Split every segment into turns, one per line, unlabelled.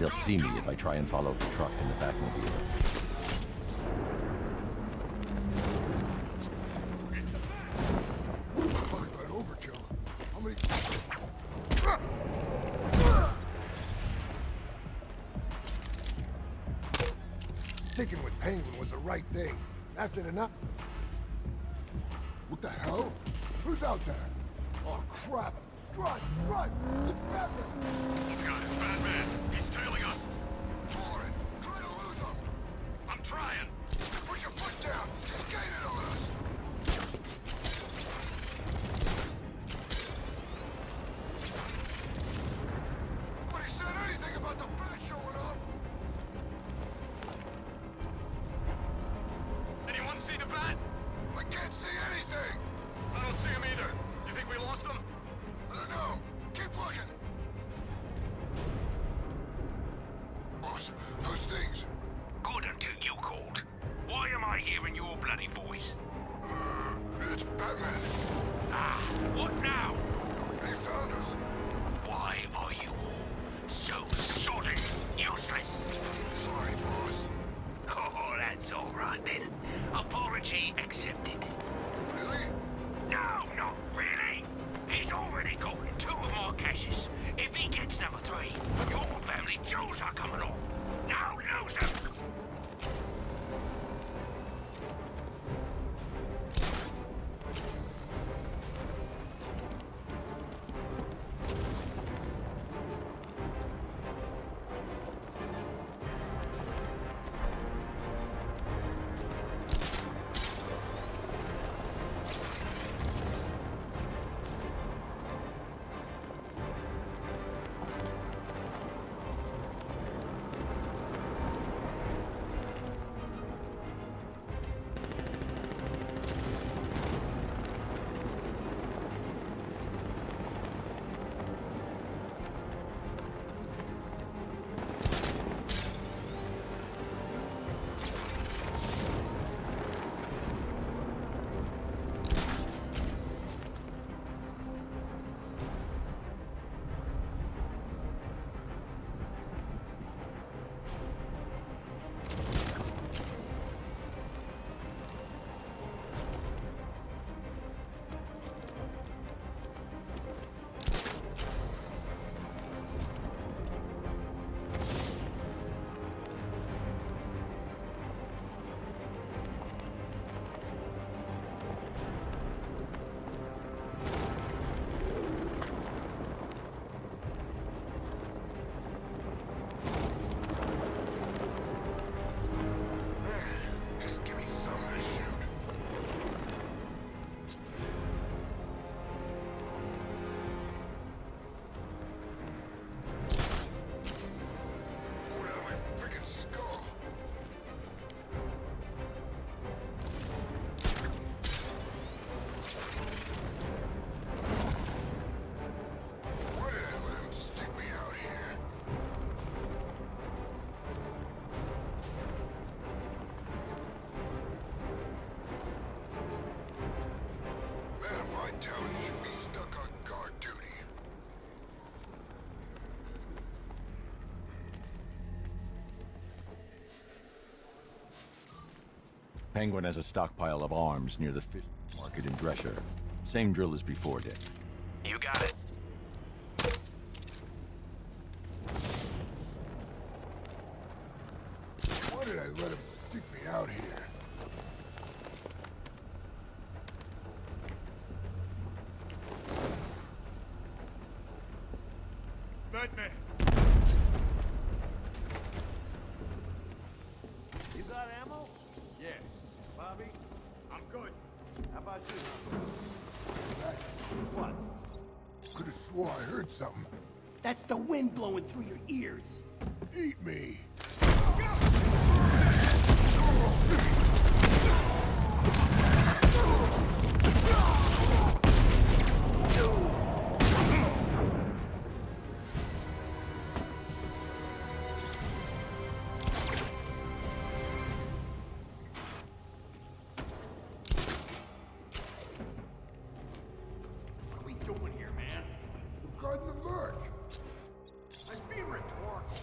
They'll see me if I try and follow the truck in the Batmobile.
Talk about overkill. How many... Sticking with Penguin was the right thing. After the nut... What the hell? Who's out there? Oh, crap! Drive! Drive! It's Batman!
Oh god, it's Batman! He's tailing us!
Warren, try to lose him!
I'm trying!
Put your foot down! He's gaining on us! Nobody said anything about the bat showing up!
Anyone see the bat?
I can't see anything!
I don't see him either. You think we lost him?
I don't know. Keep looking. Boss, those things.
Good until you called. Why am I hearing your bloody voice?
It's Batman.
Ah, what now?
They found us.
Why are you all so sodding useless?
Sorry, boss.
Oh, that's all right then. Apology accepted.
Really?
No, not really. He's already gotten 2 of my caches. If he gets number 3, your family jewels are coming off. Now lose him.
Just give me something to shoot. Going out of my freaking skull. Why did I let him stick me out here? Man of my town should be stuck on guard duty.
Penguin has a stockpile of arms near the fish market in Drescher. Same drill as before, Dick.
You got it.
Why did I let him stick me out here?
Batman!
You got ammo?
Yeah.
Bobby?
I'm good.
How about you?
What? Could have swore I heard something.
That's the wind blowing through your ears.
Eat me.
What are we doing here, man?
We're guarding the merch.
I'm being rhetorical.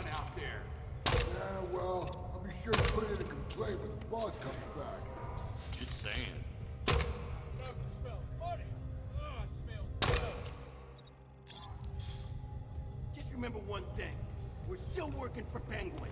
done out there?
Yeah, well, I'll be sure to put in a complaint when the boss comes back.
Just saying.
Just remember one thing. We're still working for Penguin.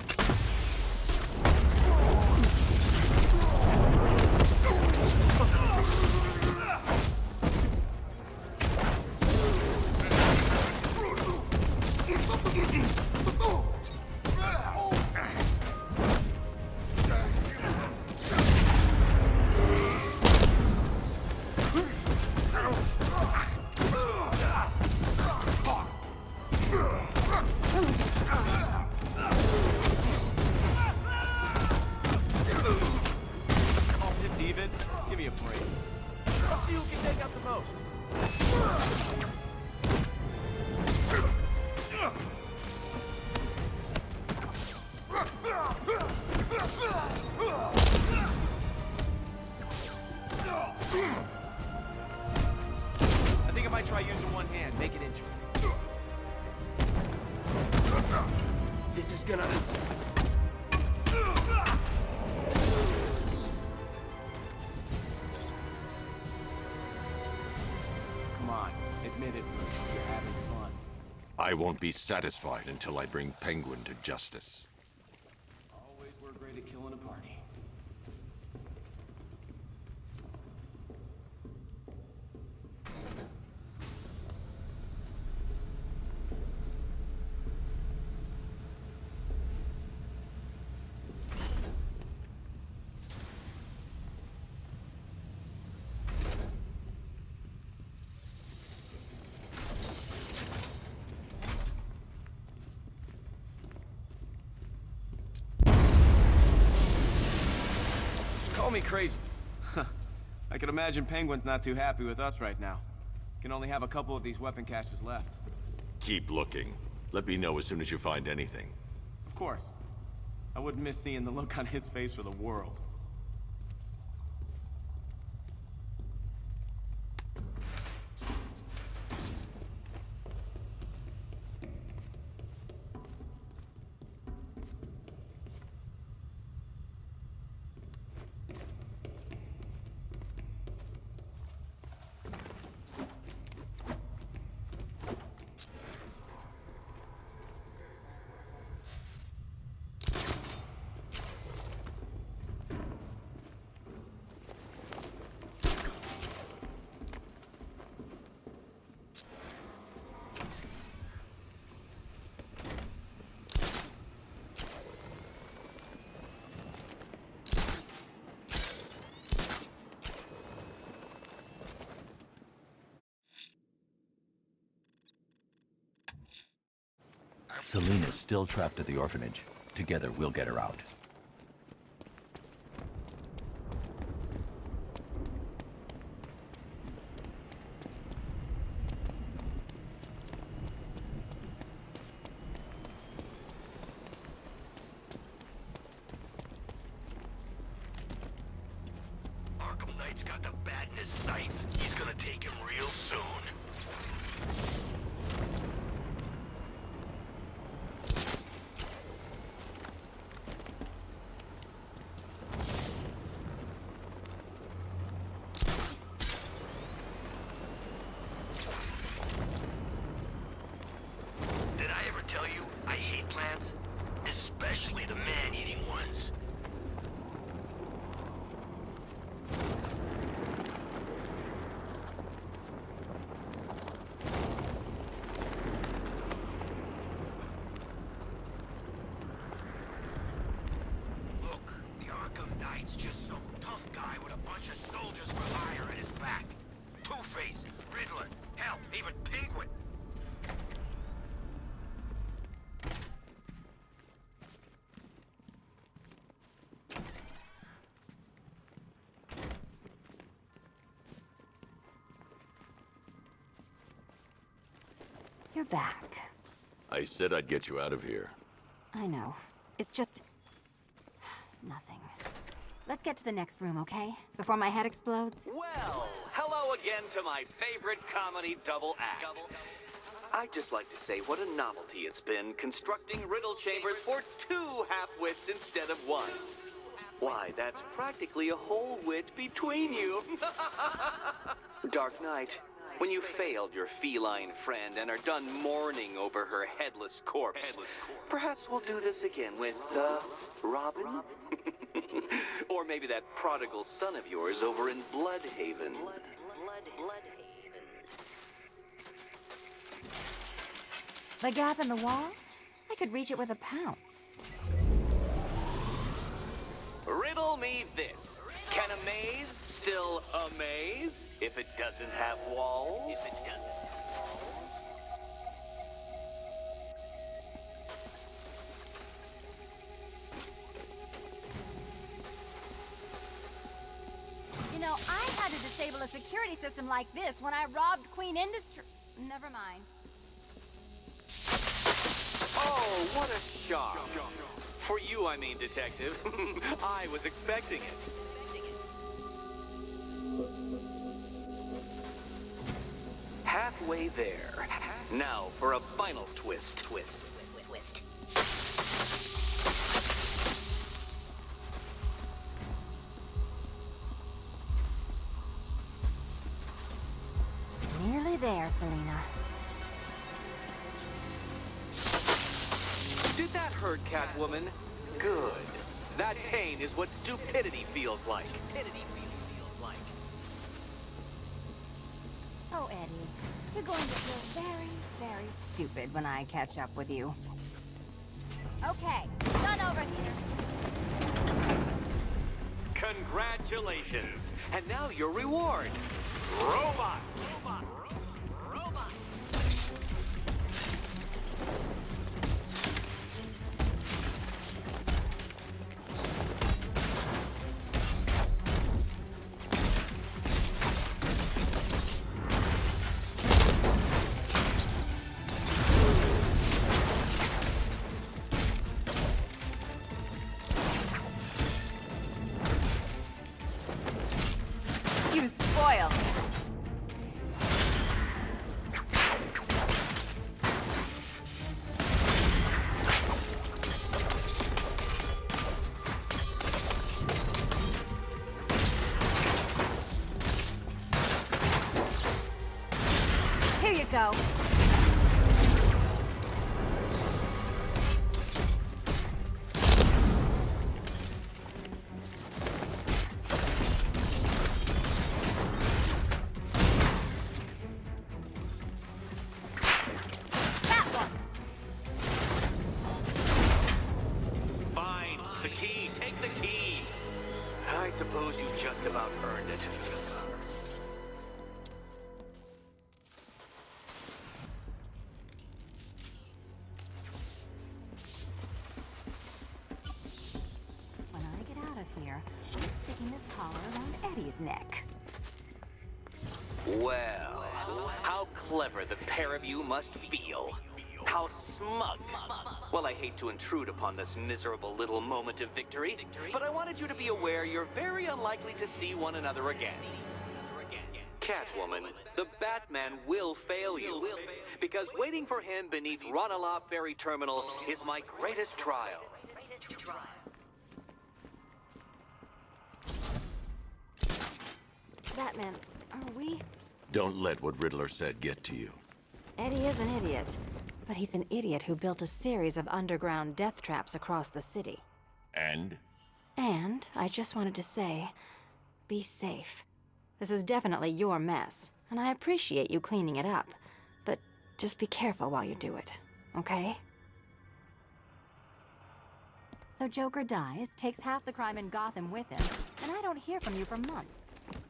Steven, give me a break. Let's see who can take out the most. I think I might try using one hand, make it interesting.
This is gonna...
Come on, admit it, Bruce. You're having fun.
I won't be satisfied until I bring Penguin to justice.
Always were great at killing a party. Call me crazy. I can imagine Penguin's not too happy with us right now. Can only have a couple of these weapon caches left.
Keep looking. Let me know as soon as you find anything.
Of course. I wouldn't miss seeing the look on his face for the world.
Selena's still trapped at the orphanage. Together, we'll get her out.
Arkham Knight's got the bat in his sights. He's gonna take him real soon. Did I ever tell you I hate plants? Especially the man-eating ones. Look, the Arkham Knight's just some tough guy with a bunch of soldiers for hire at his back. Two-Face, Riddler, hell, even Penguin.
You're back.
I said I'd get you out of here.
I know. It's just... nothing. Let's get to the next room, okay? Before my head explodes.
Well, hello again to my favorite comedy double act. I'd just like to say what a novelty it's been constructing riddle chambers for 2 half-wits instead of 1. Why, that's practically a whole wit between you. Dark Knight, when you failed your feline friend and are done mourning over her headless corpse, perhaps we'll do this again with, Robin? Or maybe that prodigal son of yours over in Bloodhaven.
The gap in the wall? I could reach it with a pounce.
Riddle me this. Can a maze still amaze if it doesn't have walls?
You know, I had to disable a security system like this when I robbed Queen Industry. Never mind.
Oh, what a shock. For you, I mean, Detective. I was expecting it. Halfway there. Now for a final twist.
Nearly there, Selina.
Did that hurt, Catwoman? Good. That pain is what stupidity feels like.
Oh, Eddie, you're going to feel very, very stupid when I catch up with you. Okay, done over here.
Congratulations. And now your reward. Robot.
You spoiled me. Here you go. That one.
Fine. The key. Take the key. I suppose you just about earned it.
When I get out of here, I'm sticking this collar around Eddie's neck.
Well, how clever the pair of you must feel. How smug. Well, I hate to intrude upon this miserable little moment of victory, but I wanted you to be aware you're very unlikely to see one another again. Catwoman, the Batman will fail you, because waiting for him beneath Ranelagh Ferry Terminal is my greatest trial.
Batman, are we?
Don't let what Riddler said get to you.
Eddie is an idiot, but he's an idiot who built a series of underground death traps across the city.
And?
And I just wanted to say, be safe. This is definitely your mess, and I appreciate you cleaning it up. But just be careful while you do it, okay? So Joker dies, takes half the crime in Gotham with him, and I don't hear from you for months.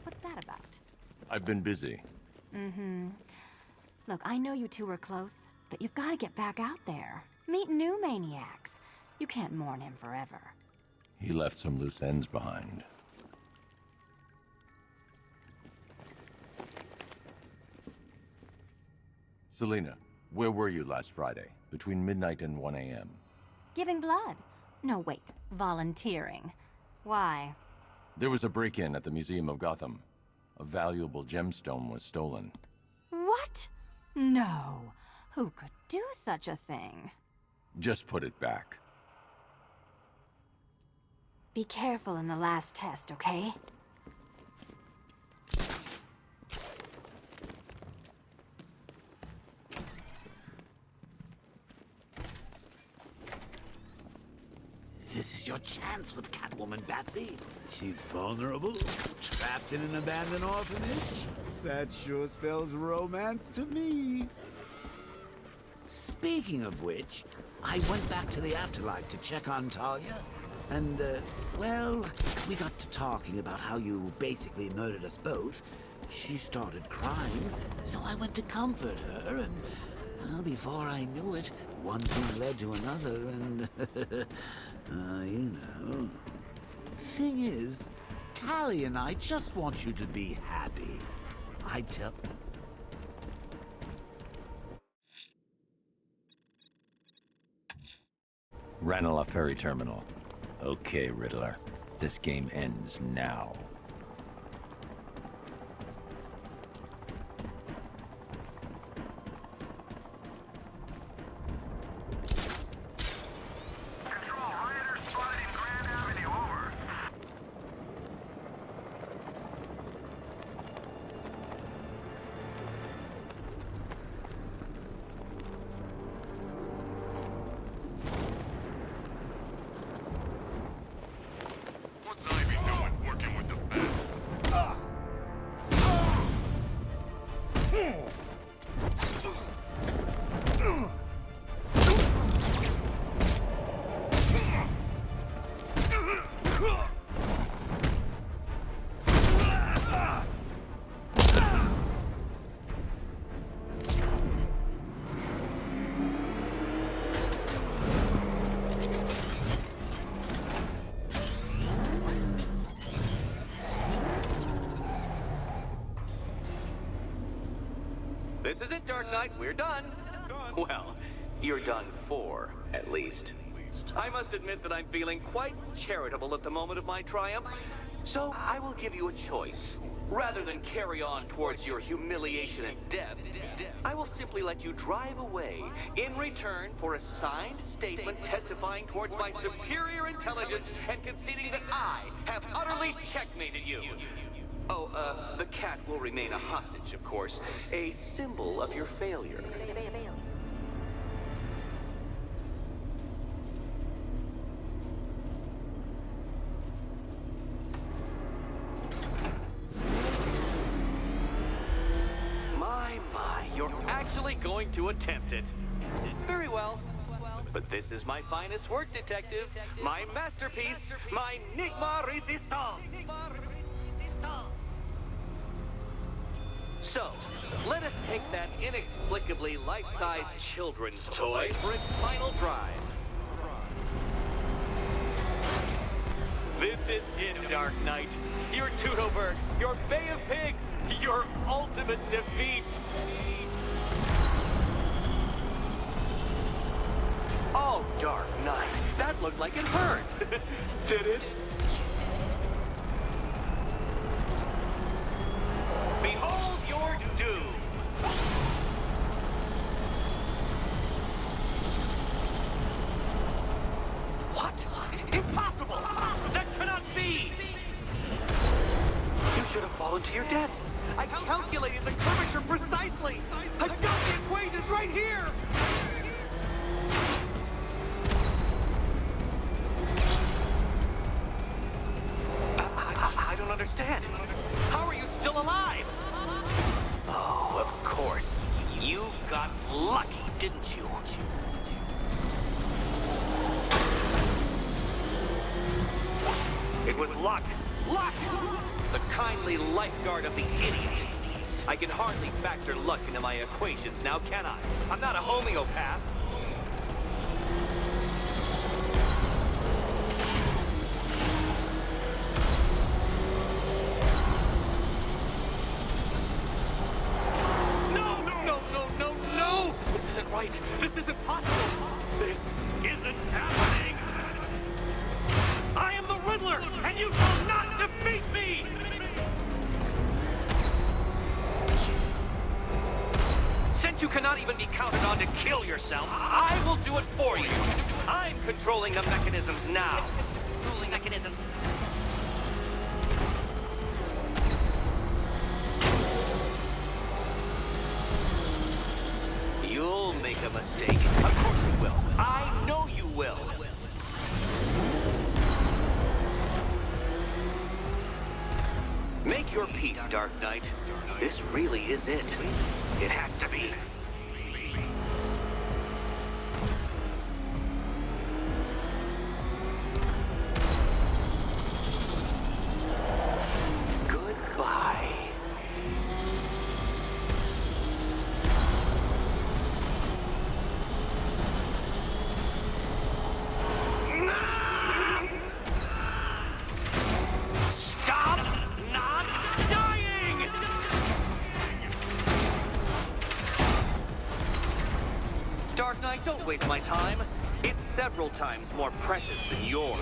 What's that about?
I've been busy.
Mm-hmm. Look, I know you two are close, but you've got to get back out there. Meet new maniacs. You can't mourn him forever.
He left some loose ends behind. Selina, where were you last Friday? Between midnight and 1 a.m.
Giving blood. No, wait. Volunteering. Why?
There was a break-in at the Museum of Gotham. A valuable gemstone was stolen.
What? No. Who could do such a thing?
Just put it back.
Be careful in the last test, okay?
This is your chance with Catwoman, Batsy. She's vulnerable, trapped in an abandoned orphanage. That sure spells romance to me. Speaking of which, I went back to the afterlife to check on Talia. And, well, we got to talking about how you basically murdered us both. She started crying, so I went to comfort her, and, well, before I knew it, one thing led to another, and, you know. Thing is, Talia and I just want you to be happy. I tell...
Ranelagh Ferry Terminal. Okay, Riddler. This game ends now.
What's Ivy doing working with the bat?
This is it, Dark Knight. We're done. Well, you're done for, at least. I must admit that I'm feeling quite charitable at the moment of my triumph. So I will give you a choice. Rather than carry on towards your humiliation and death, I will simply let you drive away in return for a signed statement testifying towards my superior intelligence and conceding that I have utterly checkmated you. Oh, the cat will remain a hostage, of course. A symbol of your failure. My, you're actually going to attempt it. Very well. But this is my finest work, detective. My masterpiece, my Enigma Resistance. So, let us take that inexplicably life-sized children's toy for its final drive. This is it, Dark Knight. Your Tudoberg, your Bay of Pigs, your ultimate defeat. Oh, Dark Knight, that looked like it hurt. Did it? Behold your doom! What? Impossible! That cannot be! You should have fallen to your death. I calculated the curvature precisely. I've got the equations right here! I don't understand. How are you still alive? Oh, of course. You got lucky, didn't you? It was luck. Luck! The kindly lifeguard of the idiot. I can hardly factor luck into my equations now, can I? I'm not a homeopath. This isn't right. This isn't possible. This isn't happening. I am the Riddler, and you shall not defeat me! Since you cannot cannot even be counted on to kill yourself. I will do it for you. I'm controlling the mechanisms now. Controlling mechanism. You'll make a mistake. Of course you will. I know you will. Make your peace, Dark Knight. This really is it. It has to be. Goodbye. Stop not dying! Dark Knight, don't waste my time. It's several times more precious than yours.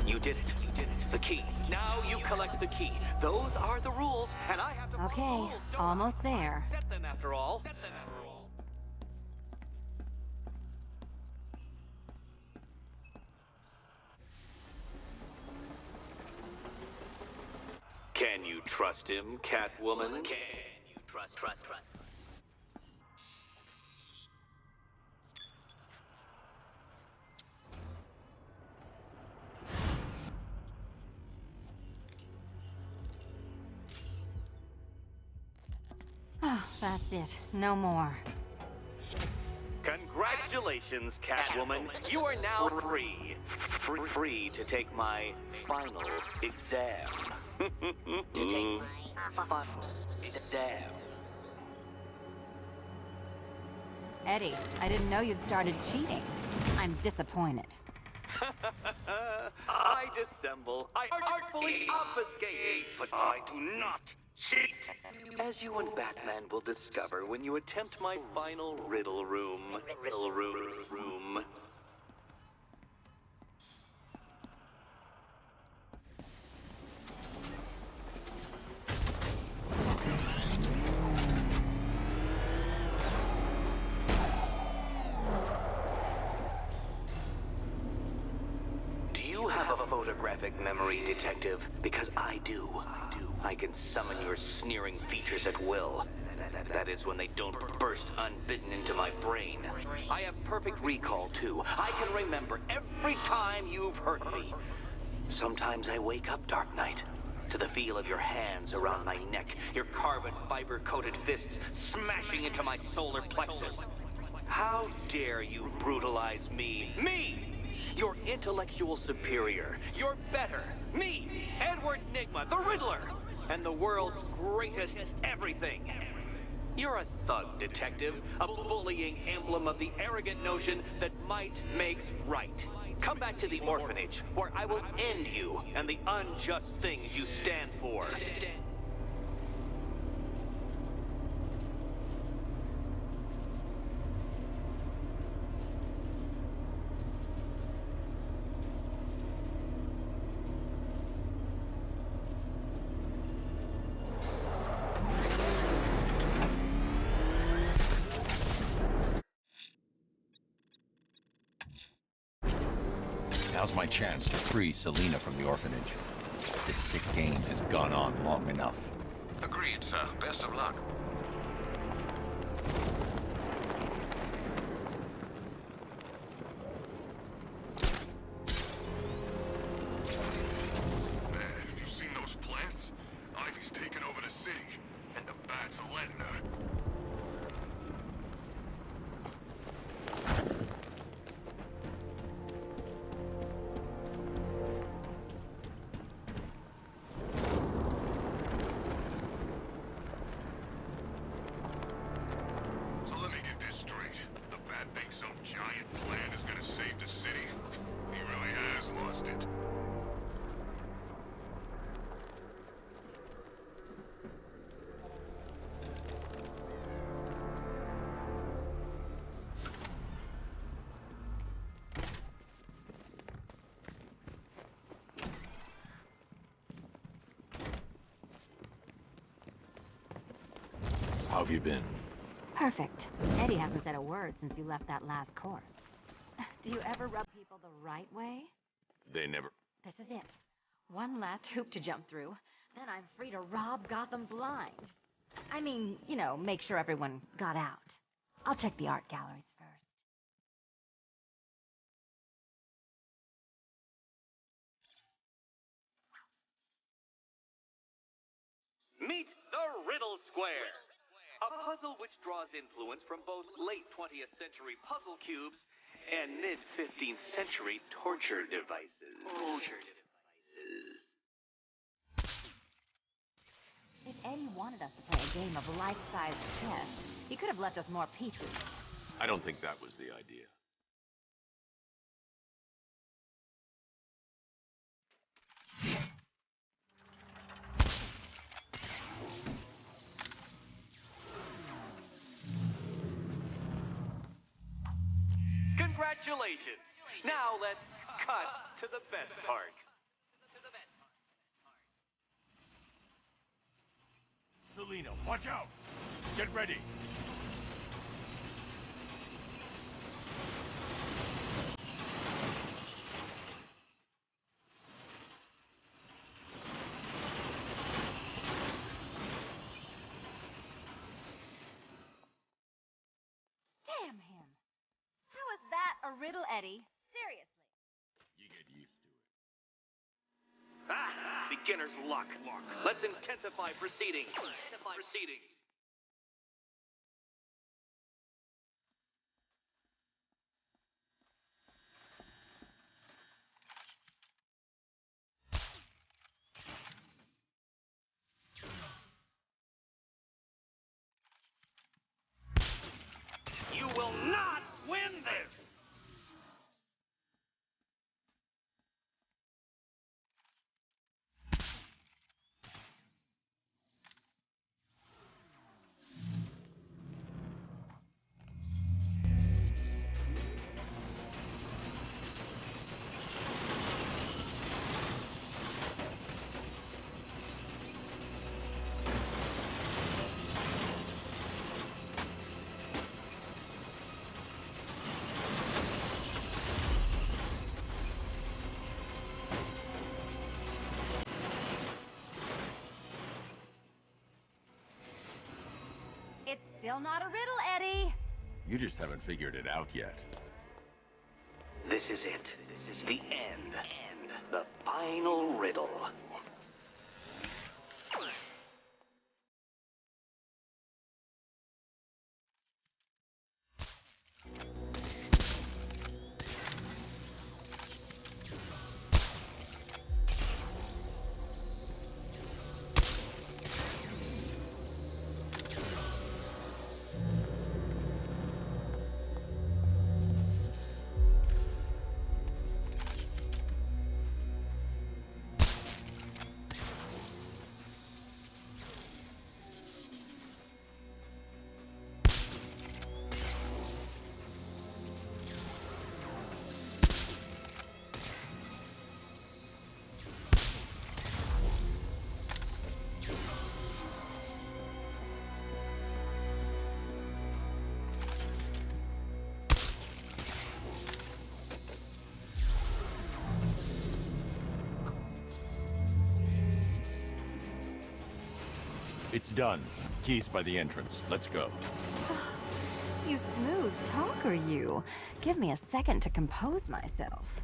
You did it. You did it. The key. Now you collect the key. Those are the rules, and I have to follow the
Okay,
rules, don't I?
almost there.
Set them after all. Set them after all. Can you trust him, Catwoman? Can you trust?
Oh, that's it. No more.
Congratulations, Catwoman. You are now free. Free to take my final exam. To take my final exam.
Eddie, I didn't know you'd started cheating. I'm disappointed.
I dissemble. I artfully obfuscate. But I do not cheat. As you and Batman will discover when you attempt my final riddle room. Riddle room. Do you have a photographic memory, Detective? Because I do. I can summon your sneering features at will. That is when they don't burst unbidden into my brain. I have perfect recall, too. I can remember every time you've hurt me. Sometimes I wake up, Dark Knight, to the feel of your hands around my neck, your carbon fiber-coated fists smashing into my solar plexus. How dare you brutalize me? Me! Your intellectual superior. Your better. Me, Edward Nygma, the Riddler, and the world's greatest everything. You're a thug, Detective, a bullying emblem of the arrogant notion that might makes right. Come back to the orphanage, where I will end you and the unjust things you stand for.
Now's my chance to free Selina from the orphanage. This sick game has gone on long enough.
Agreed, sir. Best of luck.
Man, you seen those plants? Ivy's taken over the city, and the bats are letting her.
have you been?
Perfect. Eddie hasn't said a word since you left that last course. Do you ever rub people the right way?
They never...
This is it. One last hoop to jump through. Then I'm free to rob Gotham blind. I mean, you know, make sure everyone got out. I'll check the art galleries first.
Meet the Riddle Square, a puzzle which draws influence from both late 20th century puzzle cubes and mid 15th century torture devices.
If Eddie wanted us to play a game of life-size chess, he could have left us more pieces.
I don't think that was the idea.
Congratulations! Now let's cut to the best part.
Selina, watch out! Get ready!
Damn him! How is that a riddle, Eddie? Seriously.
You get used to it.
Ah! Beginner's luck. Let's intensify proceedings. You will not win this!
It's still not a riddle, Eddie.
You just haven't figured it out yet.
This is it. This is the end. The final riddle.
It's done. Keys by the entrance. Let's go.
You smooth talker, you. Give me a second to compose myself.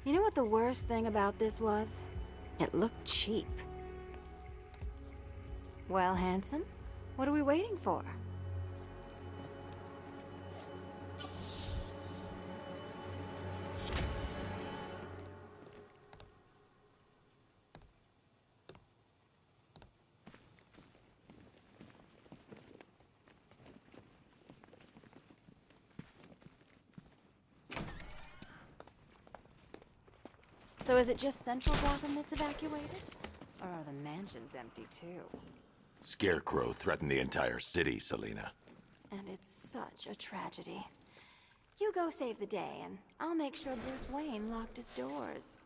You know what the worst thing about this was? It looked cheap. Well, handsome, what are we waiting for? So is it just Central Gotham that's evacuated? Or are the mansions empty too?
Scarecrow threatened the entire city, Selina.
And it's such a tragedy. You go save the day, and I'll make sure Bruce Wayne locked his doors.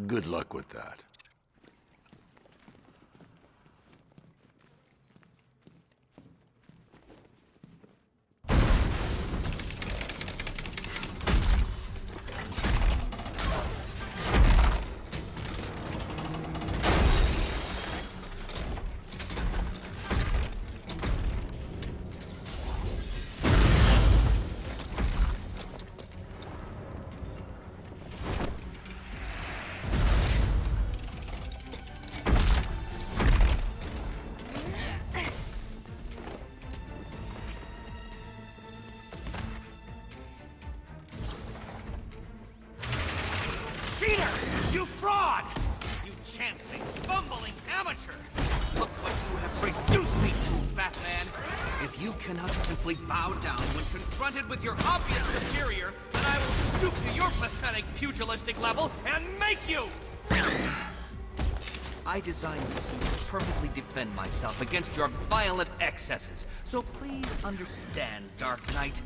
Good luck with that.
Cheater! You fraud! You chancing, fumbling amateur! Look what you have reduced me to, Batman! If you cannot simply bow down when confronted with your obvious superior, then I will stoop to your pathetic pugilistic level and make you! I designed the suit to perfectly defend myself against your violent excesses, so please understand, Dark Knight,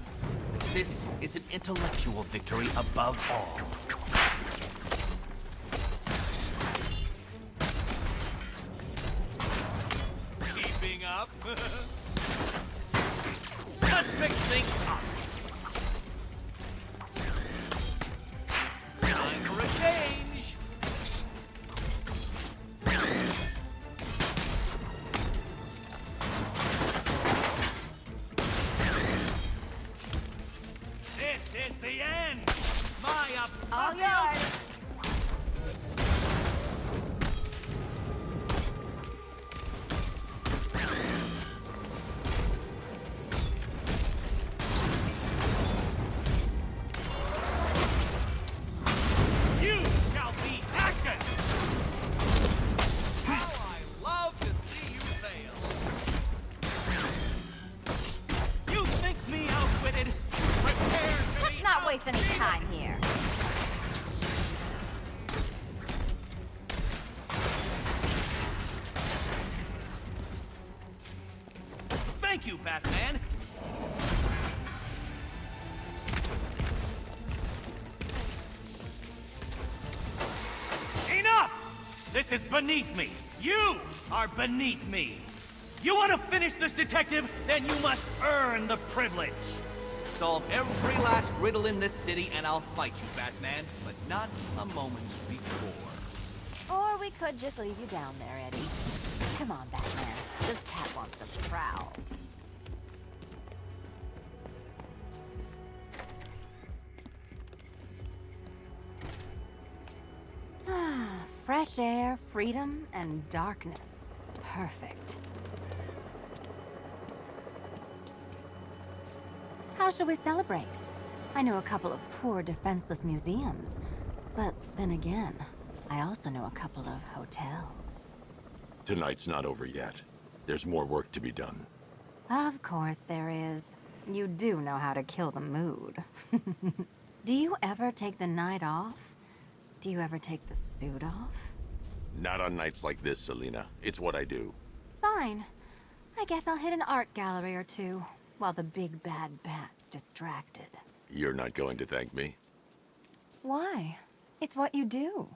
this is an intellectual victory above all. Keeping up? Let's mix things up. Time for a change. This is the end. My
All yours.
You shall be ashen! How I love to see you fail! You think me outwitted? Prepare to
Let's not waste any time here.
Thank you, Batman! Enough! This is beneath me. You are beneath me. You want to finish this, detective? Then you must earn the privilege. Solve every last riddle in this city and I'll fight you, Batman, but not a moment before.
Or we could just leave you down there, Eddie. Come on, Batman. This cat wants to prowl. Fresh air, freedom, and darkness. Perfect. How shall we celebrate? I know a couple of poor, defenseless museums. But then again, I also know a couple of hotels.
Tonight's not over yet. There's more work to be done.
Of course there is. You do know how to kill the mood. Do you ever take the night off? Do you ever take the suit off?
Not on nights like this, Selina. It's what I do.
Fine. I guess I'll hit an art gallery or two, while the big bad bat's distracted.
You're not going to thank me?
Why? It's what you do.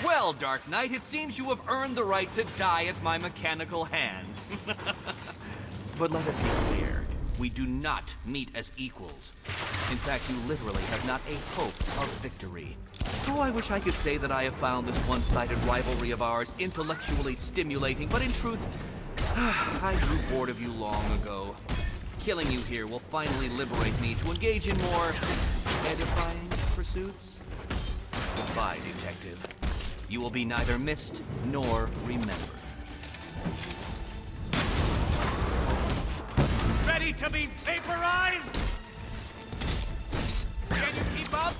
Well, Dark Knight, it seems you have earned the right to die at my mechanical hands. But let us be clear. We do not meet as equals. In fact, you literally have not a hope of victory. Oh, I wish I could say that I have found this one-sided rivalry of ours intellectually stimulating, but in truth, I grew bored of you long ago. Killing you here will finally liberate me to engage in more edifying pursuits. Goodbye, detective. You will be neither missed nor remembered. Ready to be vaporized? Can you keep up?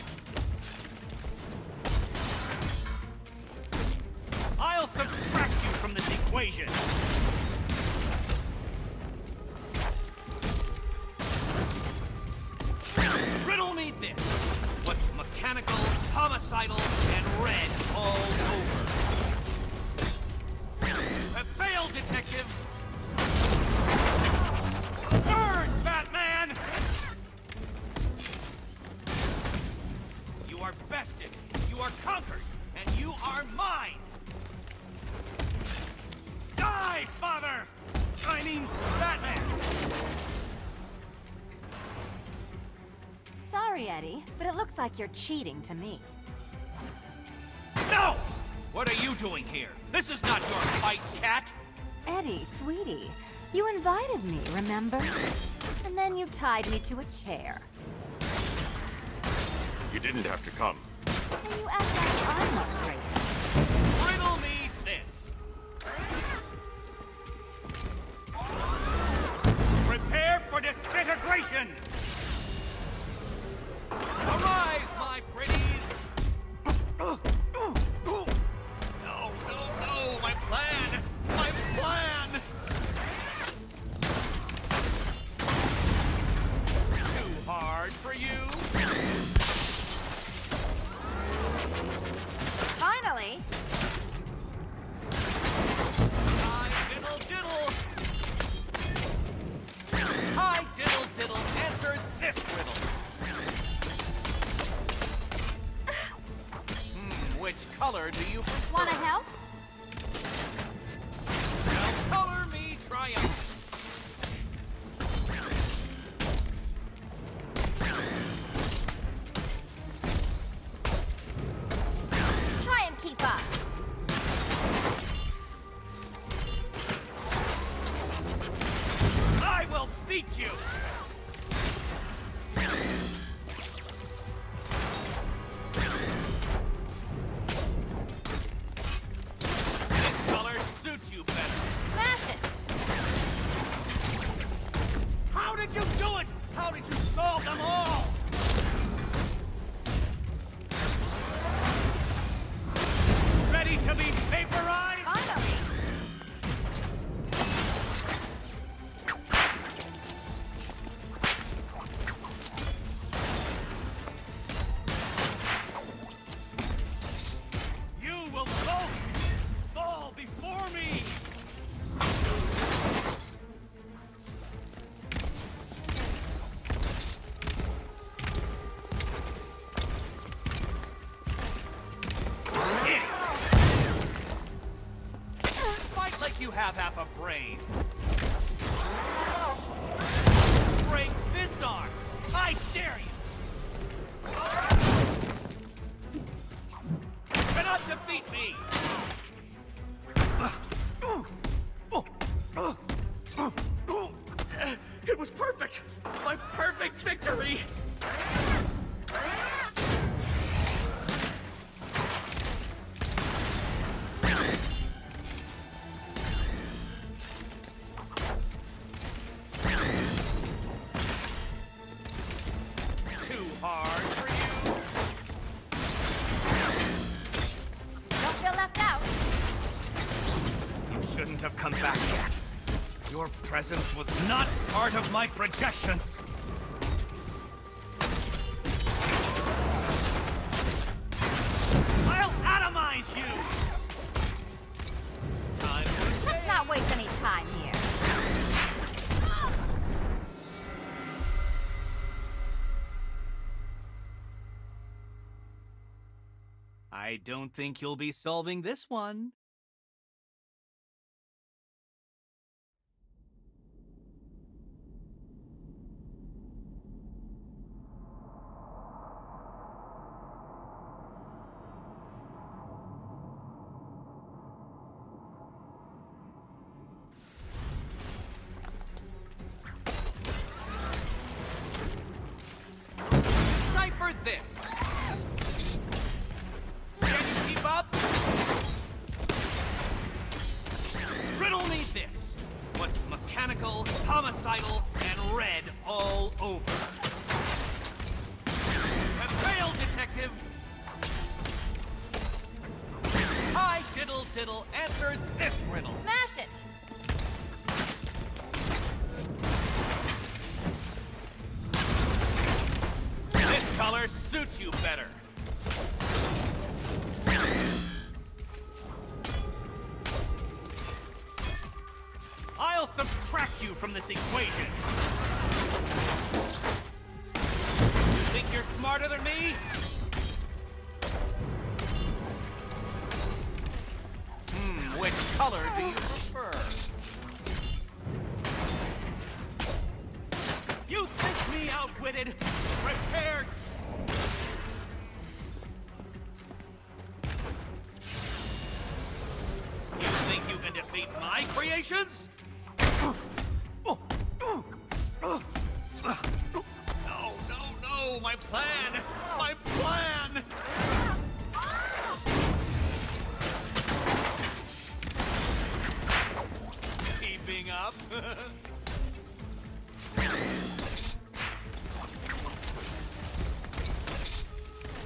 I'll subtract you from this equation. Riddle me this. What's mechanical, homicidal, and red all over? Failed, detective! Burn, Batman! You are bested, you are conquered, and you are mine! Die, father! I mean, Batman!
Sorry, Eddie, but it looks like you're cheating to me.
No! What are you doing here? This is not your fight, cat!
Eddie, sweetie, you invited me, remember? And then you tied me to a chair.
You didn't have to come.
And you act like I'm not crazy.
Riddle me this. Prepare for disintegration! Arise, my pretties! No, my plan! My plan! Too hard for you?
Finally!
Hi, diddle diddle! Hi, diddle diddle, answer this riddle! Which color do you prefer?
Wanna help?
Now color me triumph!
Try and keep up.
I will beat you! This color suits you better.
Smash it!
How did you do it? How did you solve them all? Ready to be vaporized?
Finally!
You will both fall before me! Fight like you have half a brain. Break this arm! I dare you! Cannot defeat me! It was perfect! My perfect victory! Too hard for you?
Don't feel left out.
You shouldn't have come back yet. Your presence was not part of my projections. I'll atomize you! Time to
Let's not waste any time here.
I don't think you'll be solving this one. this. Can you keep up? Riddle me this. What's mechanical, homicidal, and red all over? Have failed, detective. Hi, diddle diddle, answer this riddle.
Smash it!
This color suits you better. I'll subtract you from this equation. You think you're smarter than me? Which color do you prefer? You think me outwitted? Prepare. You think you can defeat my creations? No, my plan! My plan! Keeping up?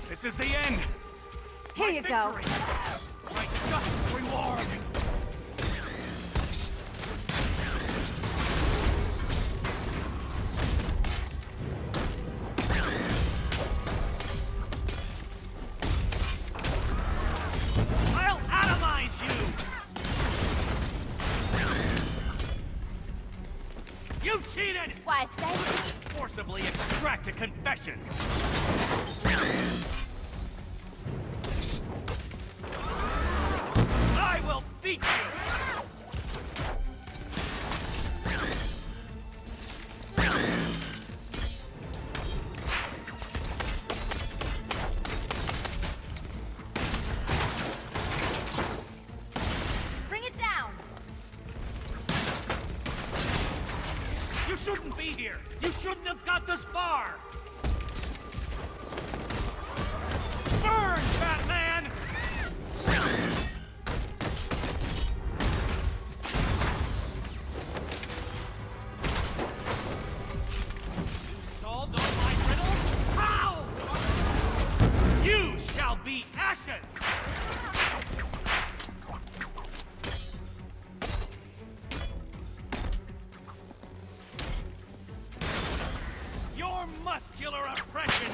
This is the end!
Here you go.
My just reward! I'll atomize you! You cheated!
Why, thank you.
Forcibly extract a confession! I will beat you!
Bring it down.
You shouldn't be here! You shouldn't have got this far! Burn, Batman! You solved all my riddles? How? You shall be ashes! Your muscular oppression!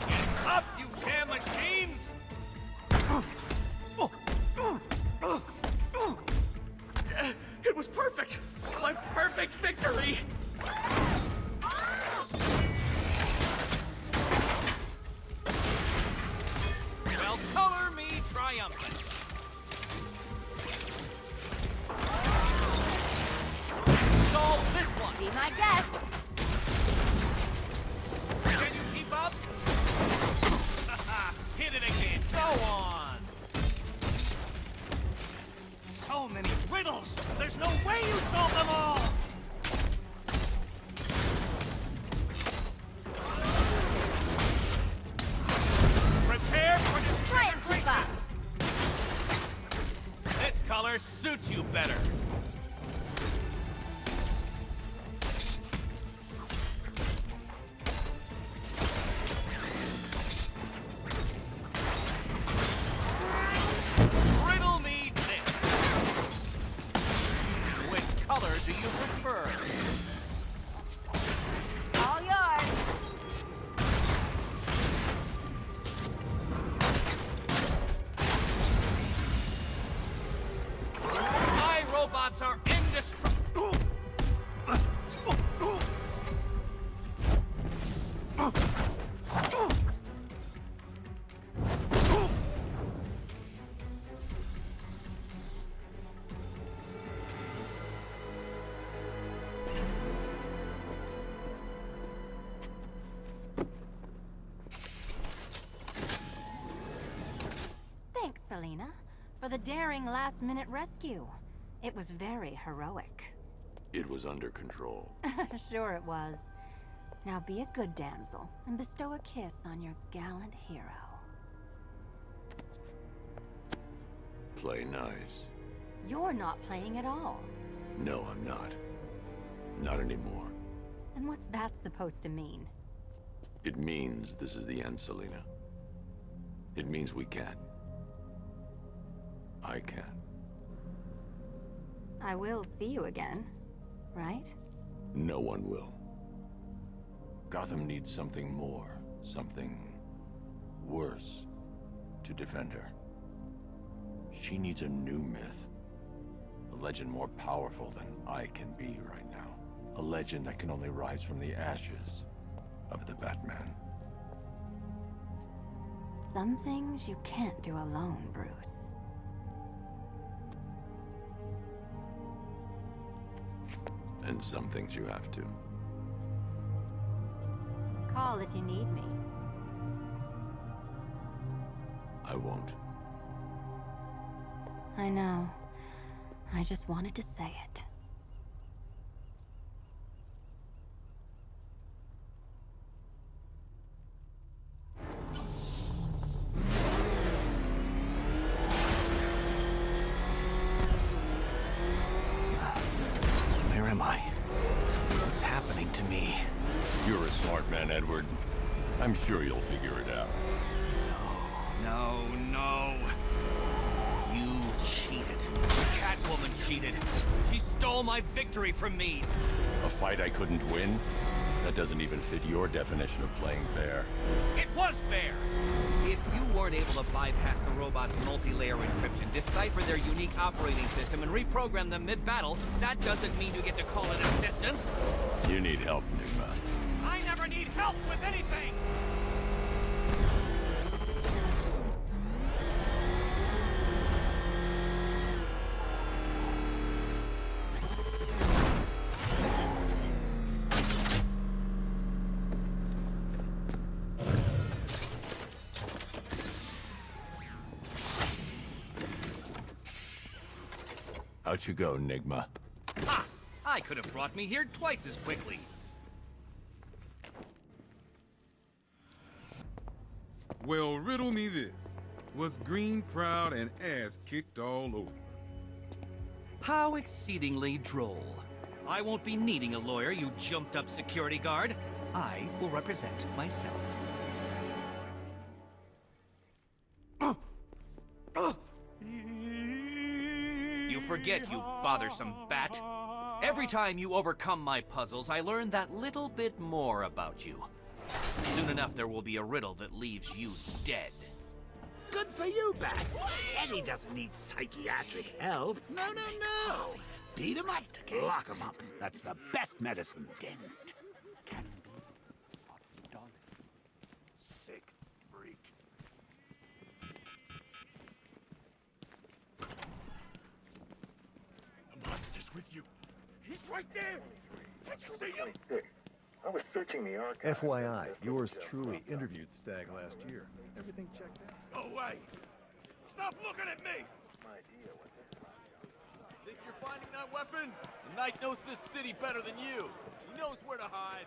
Get up, you damn machines! It was perfect! My perfect victory! Well, color me triumphant! Solve this one!
Be my guest.
Can you keep up? Hit it again. Go on. So many riddles. There's no way you solve them all. Prepare for this.
Try and keep up.
This color suits you better. Riddle me this. Which color do you prefer?
All yours.
My robots are indestructible.
Thanks, Selina, for the daring last-minute rescue. It was very heroic.
It was under control.
Sure it was. Now be a good damsel and bestow a kiss on your gallant hero.
Play nice.
You're not playing at all.
No, I'm not. Not anymore.
And what's that supposed to mean?
It means this is the end, Selina. It means we can't. I can't.
I will see you again, right?
No one will.
Gotham needs something more, something worse to defend her. She needs a new myth. A legend more powerful than I can be right now. A legend that can only rise from the ashes of the Batman.
Some things you can't do alone, Bruce.
And some things you have to.
Call if you need me.
I won't.
I know. I just wanted to say it.
Where am I? What's happening to me?
You're a smart man, Edward. I'm sure you'll figure it out.
No. You cheated. Catwoman cheated. She stole my victory from me.
A fight I couldn't win? That doesn't even fit your definition of playing fair.
It was fair! If you weren't able to bypass the robot's multi-layer encryption, decipher their unique operating system, and reprogram them mid-battle, that doesn't mean you get to call it assistance.
You need help, Nigma.
I never need help with anything!
Out you go, Nigma.
Ha! I could have brought me here twice as quickly.
Well, riddle me this. Was Green proud and ass kicked all over?
How exceedingly droll. I won't be needing a lawyer, you jumped-up security guard. I will represent myself. You forget, you bothersome bat. Every time you overcome my puzzles, I learn that little bit more about you. Soon enough, there will be a riddle that leaves you dead.
Good for you, Bat. Eddie doesn't need psychiatric help. No. Beat him up, lock him up. That's the best medicine, Dent.
Sick freak.
The monster's with you. He's right there. See him?
I was searching the Arkham.
FYI, yours truly interviewed Stagg last year. Everything checked out.
Go away. Stop looking at me.
Think you're finding that weapon? The Knight knows this city better than you. He knows where to hide.